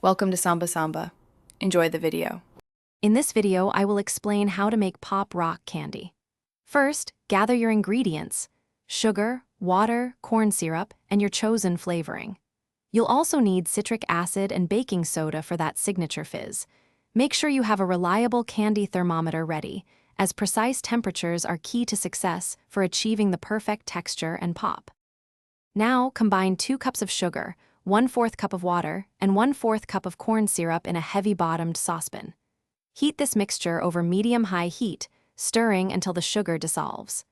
Welcome to Samba Samba. Enjoy the video. In this video, I will explain how to make pop rock candy. First, gather your ingredients: sugar, water, corn syrup, and your chosen flavoring. You'll also need citric acid and baking soda for that signature fizz. Make sure you have a reliable candy thermometer ready, as precise temperatures are key to success for achieving the perfect texture and pop. Now, combine 2 cups of sugar, 1/4 cup of water, and 1/4 cup of corn syrup in a heavy-bottomed saucepan. Heat this mixture over medium-high heat, stirring until the sugar dissolves.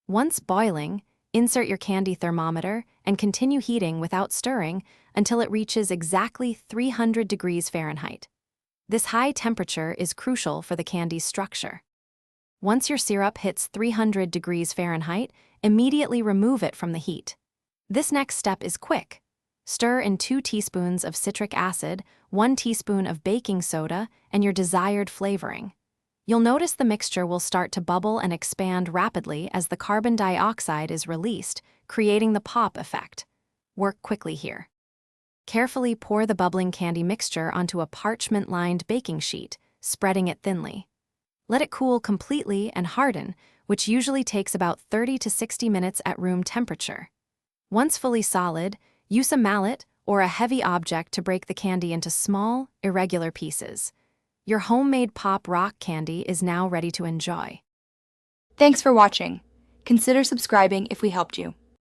Once boiling, insert your candy thermometer and continue heating without stirring until it reaches exactly 300 degrees Fahrenheit. This high temperature is crucial for the candy's structure. Once your syrup hits 300 degrees Fahrenheit, immediately remove it from the heat. This next step is quick. Stir in 2 teaspoons of citric acid, 1 teaspoon of baking soda, and your desired flavoring. You'll notice the mixture will start to bubble and expand rapidly as the carbon dioxide is released, creating the pop effect. Work quickly here. Carefully pour the bubbling candy mixture onto a parchment-lined baking sheet, spreading it thinly. Let it cool completely and harden, which usually takes about 30 to 60 minutes at room temperature. Once fully solid, use a mallet or a heavy object to break the candy into small, irregular pieces. Your homemade pop rock candy is now ready to enjoy. Thanks for watching. Consider subscribing if we helped you.